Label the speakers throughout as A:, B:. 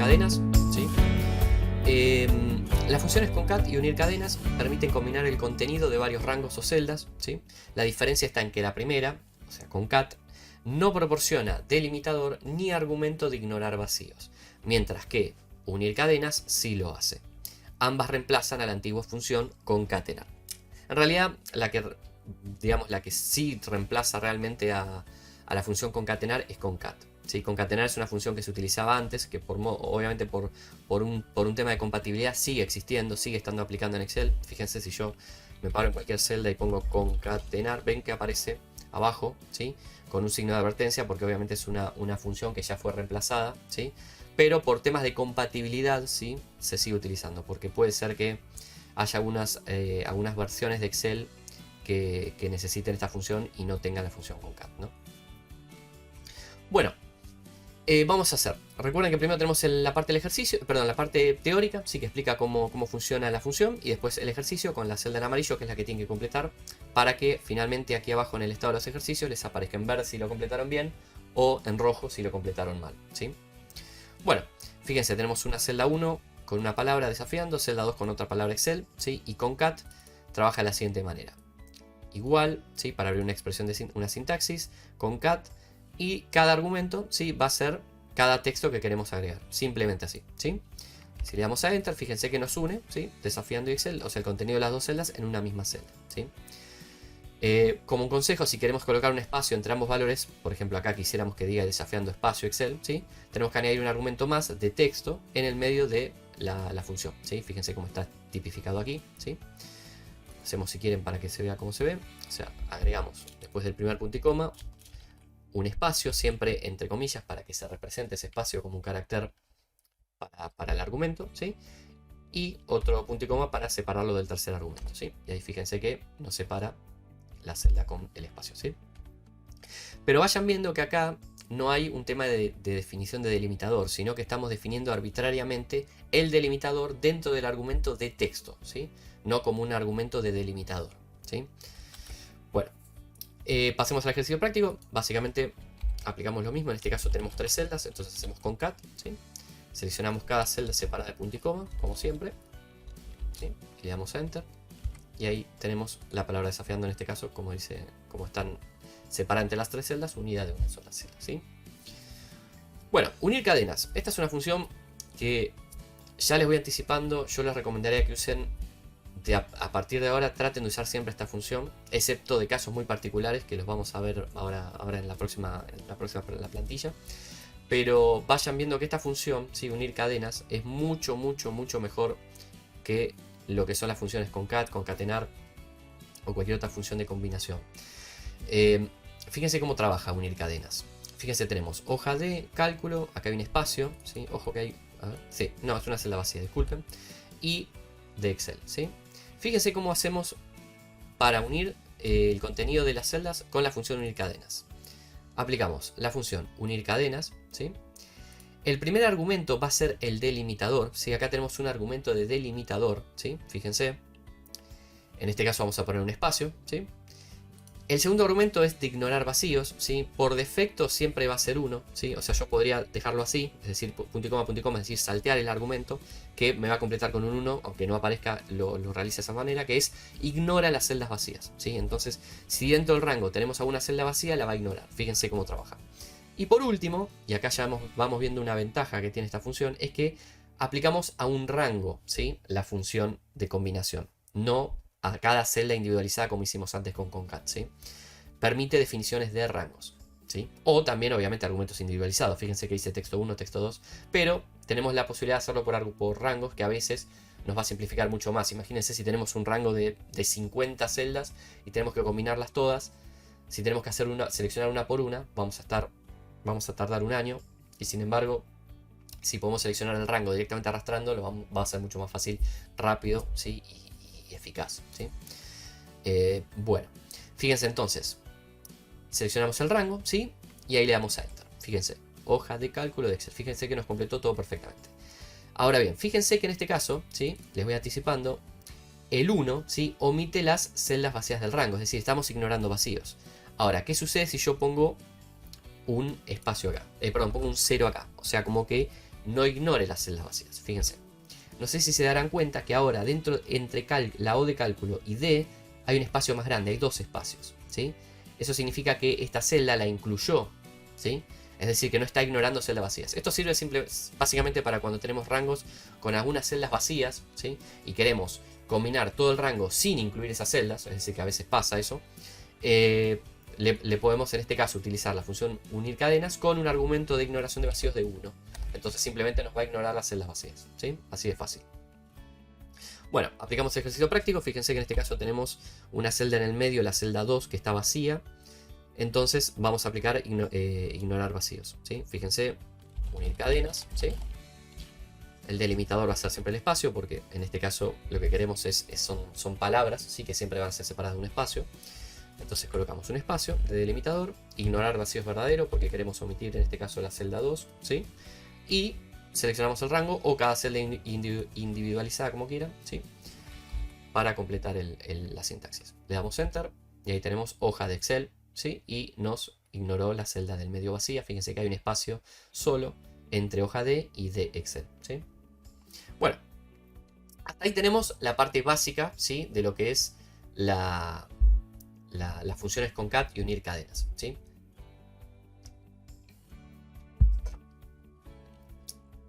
A: cadenas, ¿sí? Las funciones concat y unir cadenas permiten combinar el contenido de varios rangos o celdas, ¿sí? La diferencia está en que la primera, o sea, concat, no proporciona delimitador ni argumento de ignorar vacíos, mientras que unir cadenas sí lo hace. Ambas reemplazan a la antigua función concatenar. En realidad, la que sí reemplaza realmente a la función concatenar es concat. ¿Sí? Concatenar es una función que se utilizaba antes, que obviamente por un tema de compatibilidad sigue existiendo, sigue estando aplicando en Excel. Fíjense, si yo me paro en cualquier celda y pongo concatenar, ven que aparece abajo, ¿sí? Con un signo de advertencia, porque obviamente es una función que ya fue reemplazada, ¿sí? Pero por temas de compatibilidad, ¿sí? Se sigue utilizando, porque puede ser que haya algunas versiones de Excel que necesiten esta función y no tengan la función concat, ¿no? Bueno, vamos a hacer. Recuerden que primero tenemos la parte del ejercicio, perdón, la parte teórica, sí, que explica cómo funciona la función, y después el ejercicio con la celda en amarillo, que es la que tienen que completar, para que finalmente aquí abajo en el estado de los ejercicios les aparezca en verde si lo completaron bien, o en rojo si lo completaron mal, ¿sí? Bueno, fíjense, tenemos una celda 1 con una palabra desafiando, celda 2 con otra palabra Excel, ¿sí? Y concat trabaja de la siguiente manera. Igual, ¿sí? Para abrir una expresión de una sintaxis, concat, y cada argumento, ¿sí? Va a ser cada texto que queremos agregar. Simplemente así, ¿sí? Si le damos a Enter, fíjense que nos une, ¿sí? Desafiando y Excel, o sea, el contenido de las dos celdas en una misma celda, ¿sí? Como un consejo, si queremos colocar un espacio entre ambos valores, por ejemplo acá quisiéramos que diga desafiando espacio Excel, ¿sí? Tenemos que añadir un argumento más de texto en el medio de la función, ¿sí? Fíjense cómo está tipificado aquí, ¿sí? Hacemos, si quieren, para que se vea cómo se ve. O sea, agregamos después del primer punto y coma un espacio, siempre entre comillas, para que se represente ese espacio como un carácter para el argumento, ¿sí? Y otro punto y coma para separarlo del tercer argumento, ¿sí? Y ahí fíjense que nos separa la celda con el espacio, ¿sí? Pero vayan viendo que acá no hay un tema de definición de delimitador, sino que estamos definiendo arbitrariamente el delimitador dentro del argumento de texto, ¿sí? No como un argumento de delimitador, ¿sí? Bueno, pasemos al ejercicio práctico. Básicamente aplicamos lo mismo. En este caso tenemos 3 celdas, entonces hacemos concat, ¿sí? Seleccionamos cada celda separada de punto y coma, como siempre, ¿sí? Y le damos a Enter. Y ahí tenemos la palabra desafiando, en este caso, como dice, como están separadas entre las 3 celdas, unida de una sola celda, ¿sí? Bueno, unir cadenas. Esta es una función que ya les voy anticipando. Yo les recomendaría que usen a partir de ahora, traten de usar siempre esta función, excepto de casos muy particulares que los vamos a ver ahora en la próxima la plantilla. Pero vayan viendo que esta función, ¿sí? Unir cadenas, es mucho mejor que lo que son las funciones concat, concatenar o cualquier otra función de combinación. Fíjense cómo trabaja unir cadenas. Fíjense, tenemos hoja de cálculo, acá hay un espacio, ¿sí? Ojo que hay, a ver, sí, no, es una celda vacía, disculpen, y de Excel, ¿sí? Fíjense cómo hacemos para unir el contenido de las celdas con la función unir cadenas. Aplicamos la función unir cadenas, ¿sí? El primer argumento va a ser el delimitador, ¿sí? Acá tenemos un argumento de delimitador, ¿sí? Fíjense. En este caso vamos a poner un espacio, ¿sí? El segundo argumento es de ignorar vacíos, ¿sí? Por defecto siempre va a ser 1, ¿sí? O sea, yo podría dejarlo así, es decir, punto y coma, es decir, saltear el argumento que me va a completar con un 1, aunque no aparezca, lo realiza de esa manera, que es ignora las celdas vacías, ¿sí? Entonces, si dentro del rango tenemos alguna celda vacía, la va a ignorar. Fíjense cómo trabaja. Y por último, y acá ya vamos viendo una ventaja que tiene esta función, es que aplicamos a un rango, ¿sí? La función de combinación, no a cada celda individualizada como hicimos antes con concat, ¿sí? Permite definiciones de rangos, ¿sí? O también obviamente argumentos individualizados. Fíjense que dice texto 1, texto 2, pero tenemos la posibilidad de hacerlo por rangos, que a veces nos va a simplificar mucho más. Imagínense si tenemos un rango de 50 celdas y tenemos que combinarlas todas. Si tenemos que seleccionar una por una, vamos a tardar un año, y sin embargo, si podemos seleccionar el rango directamente arrastrando, va a ser mucho más fácil, rápido, ¿sí? Y eficaz, ¿sí? Bueno, fíjense entonces, seleccionamos el rango, ¿sí? Y ahí le damos a Enter. Fíjense, hoja de cálculo de Excel. Fíjense que nos completó todo perfectamente. Ahora bien, fíjense que en este caso, ¿sí? Les voy anticipando, el 1, ¿sí? Omite las celdas vacías del rango, es decir, estamos ignorando vacíos. Ahora, ¿qué sucede si yo pongo un espacio acá? Perdón, pongo un 0 acá. O sea, como que no ignore las celdas vacías. Fíjense. No sé si se darán cuenta que ahora entre la O de cálculo y D hay un espacio más grande, hay dos espacios, ¿sí? Eso significa que esta celda la incluyó, ¿sí? Es decir, que no está ignorando celdas vacías. Esto sirve básicamente para cuando tenemos rangos con algunas celdas vacías, ¿sí? Y queremos combinar todo el rango sin incluir esas celdas, es decir, que a veces pasa eso. Le podemos en este caso utilizar la función unir cadenas con un argumento de ignoración de vacíos de 1. Entonces simplemente nos va a ignorar las celdas vacías, ¿sí? Así de fácil. Bueno, aplicamos el ejercicio práctico. Fíjense que en este caso tenemos una celda en el medio, la celda 2, que está vacía. Entonces vamos a aplicar ignorar vacíos, ¿sí? Fíjense, unir cadenas, ¿sí? El delimitador va a ser siempre el espacio, porque en este caso lo que queremos son palabras, ¿sí? Que siempre van a ser separadas de un espacio. Entonces colocamos un espacio de delimitador, ignorar vacíos verdadero, porque queremos omitir en este caso la celda 2, ¿sí? Y seleccionamos el rango o cada celda individualizada como quieran, ¿sí? Para completar la sintaxis. Le damos Enter y ahí tenemos hoja de Excel, ¿sí? Y nos ignoró la celda del medio vacía. Fíjense que hay un espacio solo entre hoja D y de Excel, ¿sí? Bueno, hasta ahí tenemos la parte básica, ¿sí? De lo que es las funciones concat y unir cadenas, ¿sí?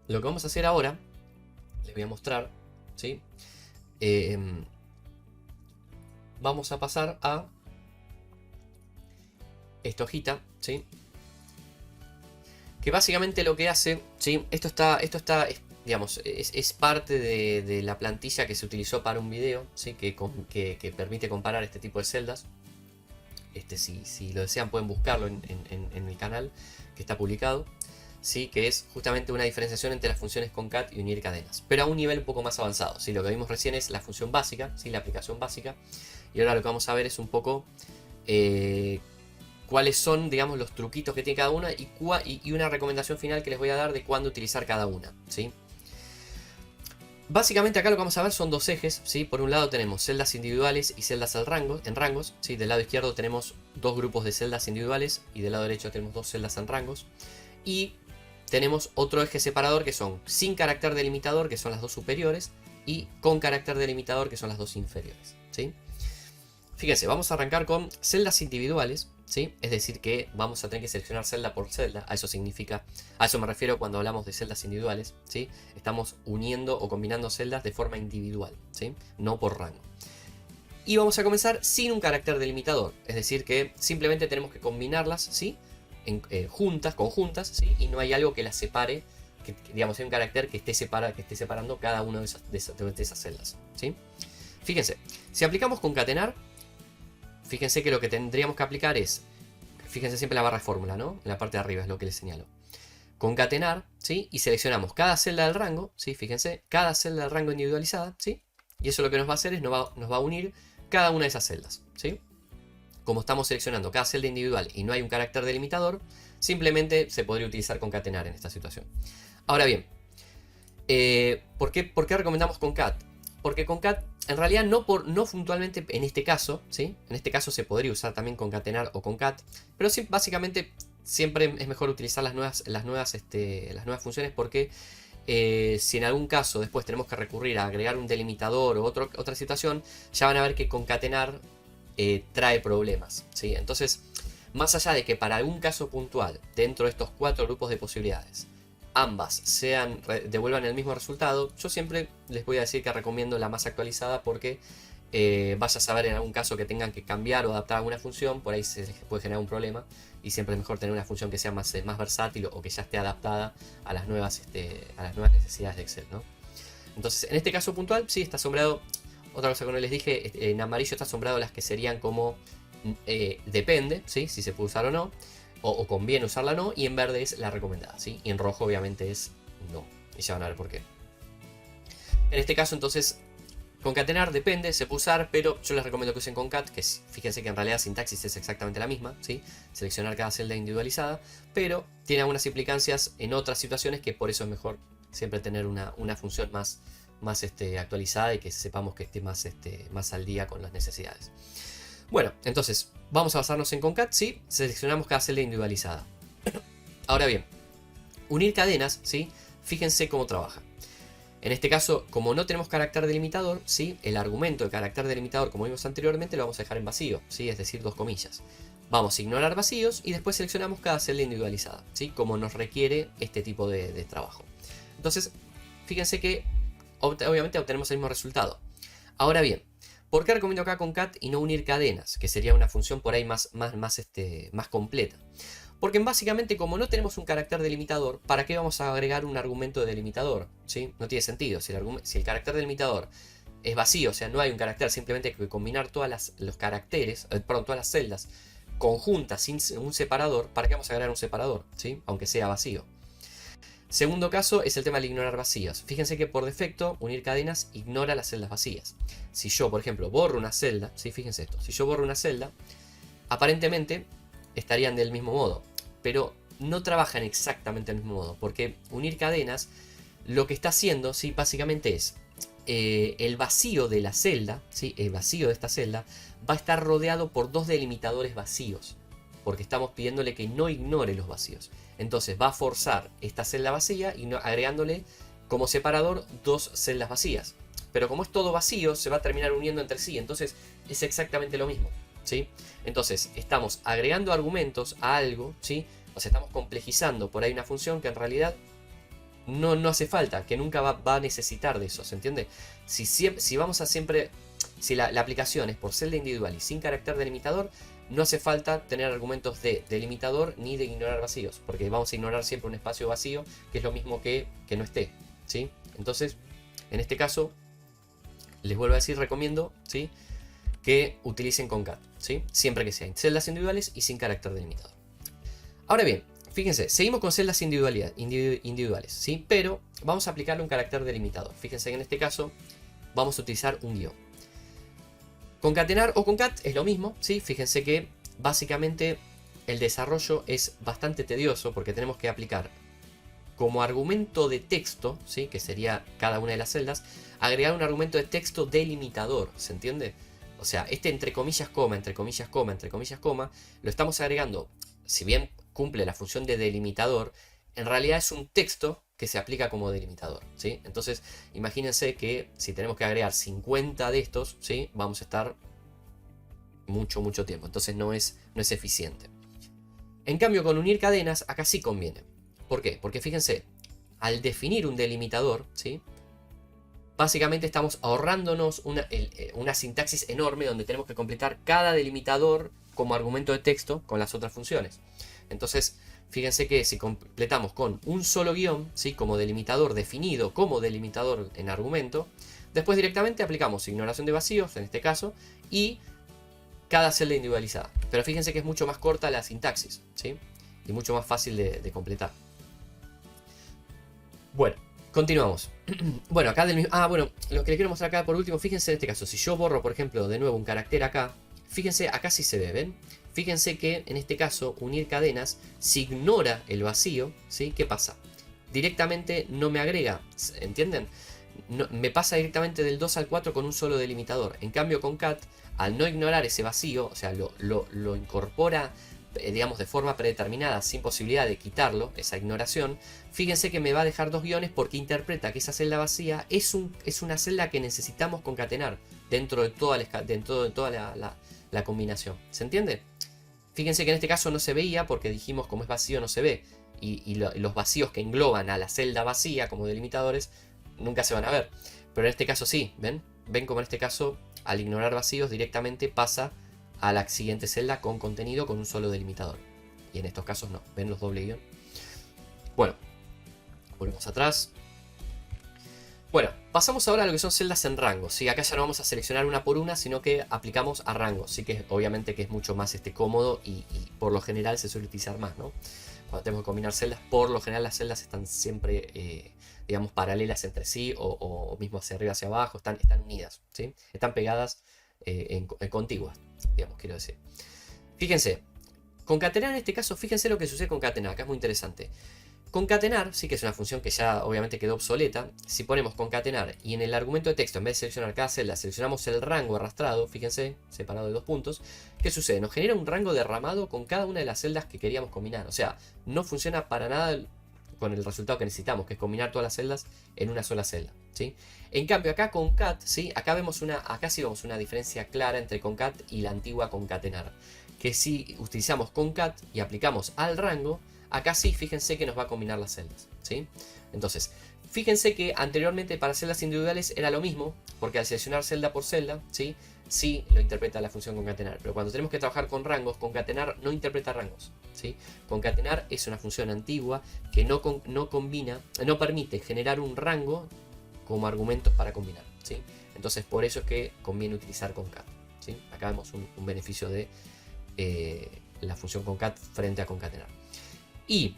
A: Lo que vamos a hacer ahora, les voy a mostrar, ¿sí? Vamos a pasar a esta hojita, ¿sí? Que básicamente lo que hace, ¿sí? Esto está digamos, es parte de la plantilla que se utilizó para un video, ¿sí? Que permite comparar este tipo de celdas. Si lo desean pueden buscarlo en el canal que está publicado. ¿Sí? Que es justamente una diferenciación entre las funciones concat y unir cadenas, pero a un nivel un poco más avanzado, ¿sí? Lo que vimos recién es la función básica, ¿sí? La aplicación básica, y ahora lo que vamos a ver es un poco cuáles son, digamos, los truquitos que tiene cada una y una recomendación final que les voy a dar de cuándo utilizar cada una, ¿sí? Básicamente acá lo que vamos a ver son dos ejes, ¿sí? Por un lado tenemos celdas individuales y celdas en rangos, ¿sí? Del lado izquierdo tenemos dos grupos de celdas individuales y del lado derecho tenemos dos celdas en rangos, y tenemos otro eje separador que son sin carácter delimitador, que son las dos superiores, y con carácter delimitador, que son las dos inferiores, ¿sí? Fíjense, vamos a arrancar con celdas individuales, ¿sí? Es decir que vamos a tener que seleccionar celda por celda. A eso me refiero cuando hablamos de celdas individuales, ¿sí? Estamos uniendo o combinando celdas de forma individual, ¿sí? No por rango. Y vamos a comenzar sin un carácter delimitador, es decir que simplemente tenemos que combinarlas, ¿sí? Conjuntas, ¿sí? Y no hay algo que las separe, digamos, hay un carácter que esté separando cada una de esas celdas, ¿sí? Fíjense, si aplicamos concatenar, fíjense que lo que tendríamos que aplicar es, fíjense siempre la barra de fórmula, ¿no? En la parte de arriba es lo que les señalo. Concatenar, ¿sí? Y seleccionamos cada celda del rango, ¿sí? Fíjense, cada celda del rango individualizada, ¿sí? Y eso lo que nos va a hacer es nos va a unir cada una de esas celdas, ¿sí? Como estamos seleccionando cada celda individual y no hay un carácter delimitador, simplemente se podría utilizar concatenar en esta situación. Ahora bien, ¿por qué recomendamos concat? Porque concat, en realidad no puntualmente en este caso, ¿sí? En este caso se podría usar también concatenar o concat, pero sí, básicamente siempre es mejor utilizar las nuevas funciones porque si en algún caso después tenemos que recurrir a agregar un delimitador o otra situación, ya van a ver que concatenar trae problemas, ¿sí? Entonces, más allá de que para algún caso puntual, dentro de estos 4 grupos de posibilidades, ambas devuelvan el mismo resultado, yo siempre les voy a decir que recomiendo la más actualizada porque vaya a saber en algún caso que tengan que cambiar o adaptar alguna función, por ahí se les puede generar un problema y siempre es mejor tener una función que sea más versátil o que ya esté adaptada a las nuevas necesidades de Excel, ¿no? Entonces, en este caso puntual, sí está sombreado. Otra cosa que no les dije, en amarillo está asombrado las que serían como depende, ¿sí? Si se puede usar o no, o conviene usarla o no, y en verde es la recomendada, ¿sí? Y en rojo obviamente es no, y ya van a ver por qué. En este caso entonces, concatenar depende, se puede usar, pero yo les recomiendo que usen concat, que fíjense que en realidad la sintaxis es exactamente la misma, ¿sí? Seleccionar cada celda individualizada, pero tiene algunas implicancias en otras situaciones que por eso es mejor siempre tener una función más actualizada y que sepamos que esté más al día con las necesidades. Bueno, entonces vamos a basarnos en concat, ¿sí? Seleccionamos cada celda individualizada. Ahora bien, unir cadenas, ¿sí? fíjense cómo trabaja. En este caso, como no tenemos carácter delimitador, ¿sí? El argumento de carácter delimitador, como vimos anteriormente, lo vamos a dejar en vacío, ¿sí? Es decir, dos comillas. Vamos a ignorar vacíos y después seleccionamos cada celda individualizada, ¿sí? Como nos requiere este tipo de trabajo. Entonces, fíjense que obviamente obtenemos el mismo resultado. Ahora bien, ¿por qué recomiendo acá concat y no unir cadenas? Que sería una función por ahí más completa. Porque básicamente, como no tenemos un carácter delimitador, ¿para qué vamos a agregar un argumento de delimitador? ¿Sí? No tiene sentido. Si el carácter delimitador es vacío, o sea, no hay un carácter, simplemente hay que combinar todas los caracteres, todas las celdas conjuntas sin un separador, ¿para qué vamos a agregar un separador? ¿Sí? Aunque sea vacío. Segundo caso es el tema de ignorar vacíos. Fíjense que por defecto, unir cadenas ignora las celdas vacías. Si yo, por ejemplo, borro una celda, ¿sí? Fíjense esto, si yo borro una celda, aparentemente estarían del mismo modo, pero no trabajan exactamente del mismo modo, porque unir cadenas lo que está haciendo, ¿sí? Básicamente es el vacío de la celda, ¿sí? El vacío de esta celda va a estar rodeado por dos delimitadores vacíos, porque estamos pidiéndole que no ignore los vacíos. Entonces va a forzar esta celda vacía y agregándole como separador dos celdas vacías. Pero como es todo vacío, se va a terminar uniendo entre sí, entonces es exactamente lo mismo, ¿sí? Entonces estamos agregando argumentos a algo, ¿sí? O sea, estamos complejizando por ahí una función que en realidad no hace falta, que nunca va a necesitar de eso, ¿se entiende? Si vamos a siempre, si la aplicación es por celda individual y sin carácter delimitador, no hace falta tener argumentos de delimitador ni de ignorar vacíos, porque vamos a ignorar siempre un espacio vacío, que es lo mismo que no esté, ¿sí? Entonces, en este caso, les vuelvo a decir, recomiendo, ¿sí? Que utilicen concat, ¿sí? Siempre que sean celdas individuales y sin carácter delimitador. Ahora bien, fíjense, seguimos con celdas individuales, ¿sí? Pero vamos a aplicarle un carácter delimitador. Fíjense que en este caso vamos a utilizar un guión. Concatenar o concat es lo mismo, ¿sí? Fíjense que básicamente el desarrollo es bastante tedioso porque tenemos que aplicar como argumento de texto, ¿sí? Que sería cada una de las celdas, agregar un argumento de texto delimitador, ¿se entiende? O sea, este entre comillas, coma, entre comillas, coma, entre comillas, coma, lo estamos agregando, si bien cumple la función de delimitador, en realidad es un texto que se aplica como delimitador, ¿sí? Entonces, imagínense que si tenemos que agregar 50 de estos, ¿sí? Vamos a estar mucho tiempo, entonces no es eficiente. En cambio, con unir cadenas, acá sí conviene. ¿Por qué? Porque fíjense, al definir un delimitador, ¿sí? Básicamente estamos ahorrándonos una sintaxis enorme donde tenemos que completar cada delimitador como argumento de texto con las otras funciones. Entonces, fíjense que si completamos con un solo guión, ¿sí? Como delimitador definido como delimitador en argumento, después directamente aplicamos ignoración de vacíos, en este caso, y cada celda individualizada. Pero fíjense que es mucho más corta la sintaxis, ¿sí? Y mucho más fácil de completar. Bueno, continuamos. Bueno, acá del mismo... bueno, lo que les quiero mostrar acá por último, fíjense en este caso, si yo borro, por ejemplo, de nuevo un carácter acá, fíjense, acá sí se ve, ¿ven? Fíjense que en este caso, unir cadenas, si ignora el vacío, ¿sí? ¿Qué pasa? Directamente no me agrega, ¿entienden? No, me pasa directamente del 2 al 4 con un solo delimitador. En cambio con cat, al no ignorar ese vacío, o sea, lo incorpora, digamos, de forma predeterminada, sin posibilidad de quitarlo, esa ignoración, fíjense que me va a dejar dos guiones porque interpreta que esa celda vacía es una celda que necesitamos concatenar dentro de toda la combinación. ¿Se entiende? Fíjense que en este caso no se veía porque dijimos como es vacío no se ve. Y los vacíos que engloban a la celda vacía como delimitadores nunca se van a ver. Pero en este caso sí, ¿ven? Ven como en este caso al ignorar vacíos directamente pasa a la siguiente celda con contenido con un solo delimitador. Y en estos casos no, ¿ven los doble guión? Bueno, volvemos atrás. Bueno, pasamos ahora a lo que son celdas en rango, ¿sí? Acá ya no vamos a seleccionar una por una, sino que aplicamos a rango, sí que obviamente que es mucho más cómodo y por lo general se suele utilizar más, ¿no? Cuando tenemos que combinar celdas, por lo general las celdas están siempre, digamos, paralelas entre sí o mismo hacia arriba, hacia abajo, están unidas, ¿sí? Están pegadas en contiguas, digamos, quiero decir. Fíjense, concatenar en este caso, fíjense lo que sucede con concatenar, acá es muy interesante. Concatenar, sí que es una función que ya obviamente quedó obsoleta. Si ponemos concatenar y en el argumento de texto, en vez de seleccionar cada celda, seleccionamos el rango arrastrado, fíjense, separado de 2 puntos, ¿qué sucede? Nos genera un rango derramado con cada una de las celdas que queríamos combinar. O sea, no funciona para nada con el resultado que necesitamos, que es combinar todas las celdas en una sola celda, ¿sí? En cambio acá con cat, ¿sí? Acá sí vemos una diferencia clara entre concat y la antigua concatenar, que si utilizamos concat y aplicamos al rango, acá sí, fíjense que nos va a combinar las celdas, ¿sí? Entonces, fíjense que anteriormente para celdas individuales era lo mismo, porque al seleccionar celda por celda, ¿sí? Sí lo interpreta la función concatenar, pero cuando tenemos que trabajar con rangos, concatenar no interpreta rangos, ¿sí? Concatenar es una función antigua que no permite generar un rango como argumentos para combinar, ¿sí? Entonces por eso es que conviene utilizar concat, ¿sí? Acá vemos un beneficio de la función concat frente a concatenar. Y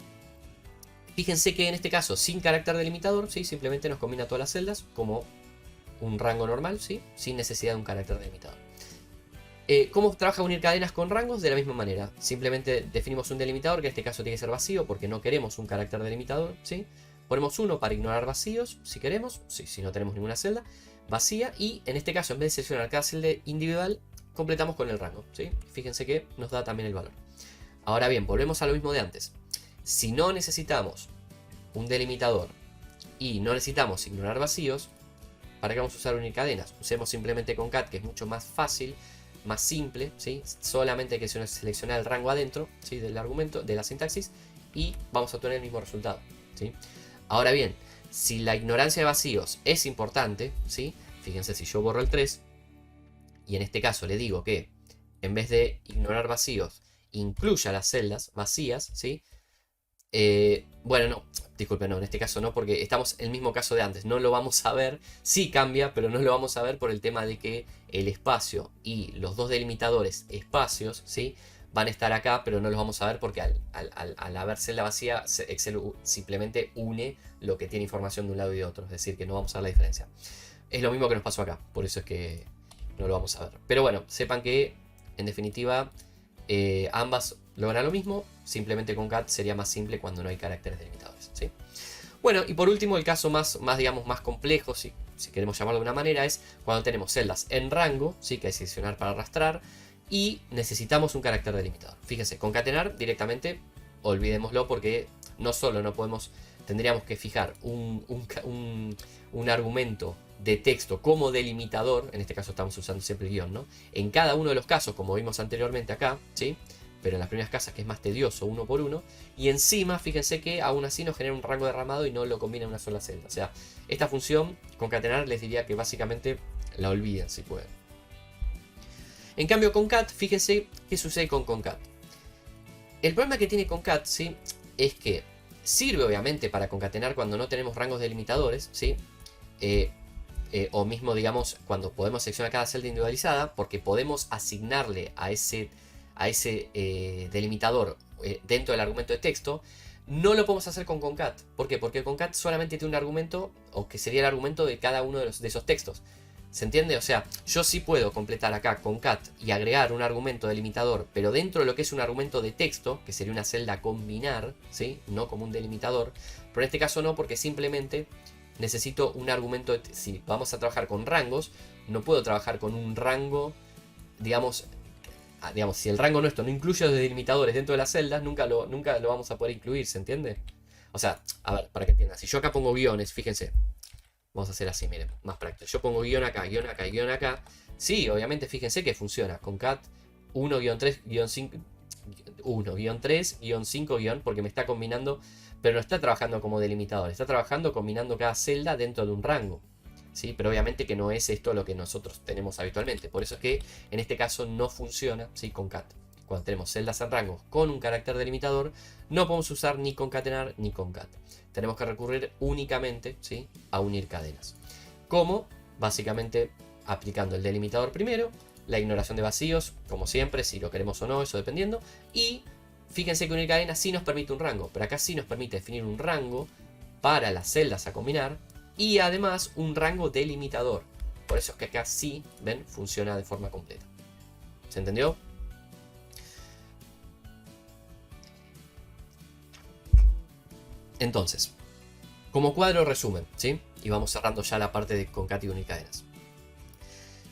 A: fíjense que en este caso sin carácter delimitador, ¿sí? Simplemente nos combina todas las celdas como un rango normal, ¿sí? Sin necesidad de un carácter delimitador. ¿Cómo trabaja unir cadenas con rangos? De la misma manera. Simplemente definimos un delimitador, que en este caso tiene que ser vacío porque no queremos un carácter delimitador, ¿sí? Ponemos uno para ignorar vacíos, si queremos, ¿sí? Si no tenemos ninguna celda vacía. Y en este caso, en vez de seleccionar cada celda individual, completamos con el rango, ¿sí? Fíjense que nos da también el valor. Ahora bien, volvemos a lo mismo de antes. Si no necesitamos un delimitador y no necesitamos ignorar vacíos, ¿para qué vamos a usar unir cadenas? Usemos simplemente concat, que es mucho más fácil, más simple, ¿sí? Solamente hay que seleccionar el rango adentro, ¿sí? Del argumento, de la sintaxis, y vamos a obtener el mismo resultado, ¿sí? Ahora bien, si la ignorancia de vacíos es importante, ¿sí? Fíjense, si yo borro el 3, y en este caso le digo que en vez de ignorar vacíos, incluya las celdas vacías, ¿sí? Bueno, no, disculpe, no, en este caso no, porque estamos en el mismo caso de antes, no lo vamos a ver, sí cambia, pero no lo vamos a ver por el tema de que el espacio y los dos delimitadores espacios, ¿sí? Van a estar acá, pero no los vamos a ver porque al haber celda vacía, Excel simplemente une lo que tiene información de un lado y de otro, es decir, que no vamos a ver la diferencia. Es lo mismo que nos pasó acá, por eso es que no lo vamos a ver. Pero bueno, sepan que, en definitiva, ambas logran lo mismo, simplemente con cat sería más simple cuando no hay caracteres delimitadores, ¿sí? Bueno, y por último, el caso más digamos, más complejo, si queremos llamarlo de una manera, es cuando tenemos celdas en rango, ¿sí? Que hay que seleccionar para arrastrar, y necesitamos un carácter delimitador. Fíjense, concatenar directamente, olvidémoslo porque no solo no podemos, tendríamos que fijar un argumento de texto como delimitador, en este caso estamos usando siempre el guión, ¿no? En cada uno de los casos, como vimos anteriormente acá, ¿sí? Pero en las primeras casas que es más tedioso, uno por uno, y encima fíjense que aún así nos genera un rango derramado y no lo combina en una sola celda. O sea, esta función concatenar les diría que básicamente la olviden si pueden. En cambio concat, fíjense qué sucede con concat. El problema que tiene concat, ¿sí? Es que sirve obviamente para concatenar cuando no tenemos rangos delimitadores, ¿sí? O mismo digamos cuando podemos seleccionar cada celda individualizada, porque podemos asignarle a ese delimitador dentro del argumento de texto. No lo podemos hacer con concat. ¿Por qué? Porque concat solamente tiene un argumento, o que sería el argumento de cada uno de esos textos. ¿Se entiende? O sea, yo sí puedo completar acá concat y agregar un argumento delimitador, pero dentro de lo que es un argumento de texto, que sería una celda a combinar, ¿sí? No como un delimitador. Pero en este caso no, porque simplemente necesito un argumento. Si vamos a trabajar con rangos, no puedo trabajar con un rango, digamos, si el rango nuestro no incluye los delimitadores dentro de las celdas, nunca lo vamos a poder incluir, ¿se entiende? O sea, a ver, para que entiendan, si yo acá pongo guiones, fíjense, vamos a hacer así, miren, más práctico. Yo pongo guión acá, guión acá y guión acá. Sí, obviamente, fíjense que funciona. Concat 1-3-5, 1-3-5, porque me está combinando, pero no está trabajando como delimitador. Está trabajando combinando cada celda dentro de un rango. ¿Sí? Pero obviamente que no es esto lo que nosotros tenemos habitualmente. Por eso es que en este caso no funciona, ¿sí? Concat. Cuando tenemos celdas en rangos con un carácter delimitador, no podemos usar ni concatenar ni concat. Tenemos que recurrir únicamente, ¿sí? A unir cadenas. Como básicamente aplicando el delimitador primero, la ignoración de vacíos, como siempre, si lo queremos o no, eso dependiendo. Y fíjense que unir cadenas sí nos permite un rango, pero acá sí nos permite definir un rango para las celdas a combinar y además un rango delimitador. Por eso es que acá sí, ven, funciona de forma completa. ¿Se entendió? Entonces, como cuadro resumen, ¿sí? Y vamos cerrando ya la parte de concat y unir cadenas.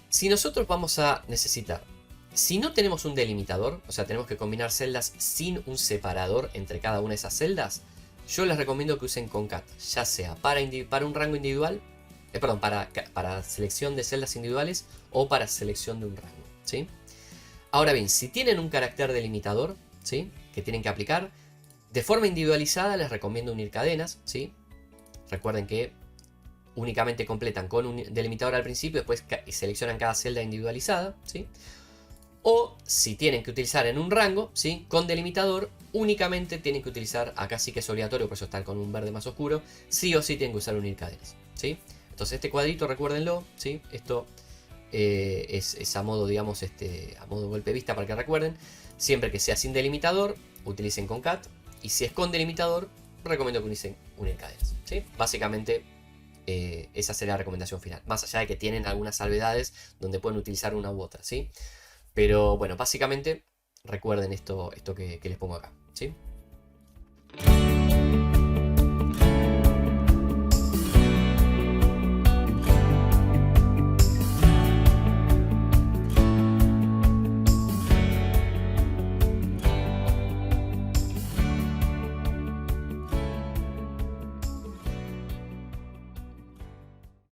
A: Si nosotros vamos a necesitar, si no tenemos un delimitador, o sea, tenemos que combinar celdas sin un separador entre cada una de esas celdas, yo les recomiendo que usen concat, ya sea para un rango individual, perdón, para selección de celdas individuales o para selección de un rango, ¿sí? Ahora bien, si tienen un carácter delimitador, ¿sí?, que tienen que aplicar, de forma individualizada les recomiendo unir cadenas, ¿sí? Recuerden que únicamente completan con un delimitador al principio, después seleccionan cada celda individualizada, ¿sí? O si tienen que utilizar en un rango, ¿sí?, con delimitador, únicamente tienen que utilizar, acá sí que es obligatorio, por eso están con un verde más oscuro, sí o sí tienen que usar unir cadenas, ¿sí? Entonces este cuadrito, recuérdenlo, ¿sí? Esto es a modo, digamos, a modo golpe de vista para que recuerden. Siempre que sea sin delimitador, utilicen concat, y si es con delimitador, recomiendo que utilicen unir cadenas, ¿sí? Básicamente esa sería la recomendación final, más allá de que tienen algunas salvedades donde pueden utilizar una u otra, ¿sí? Pero bueno, básicamente recuerden esto que les pongo acá, ¿sí?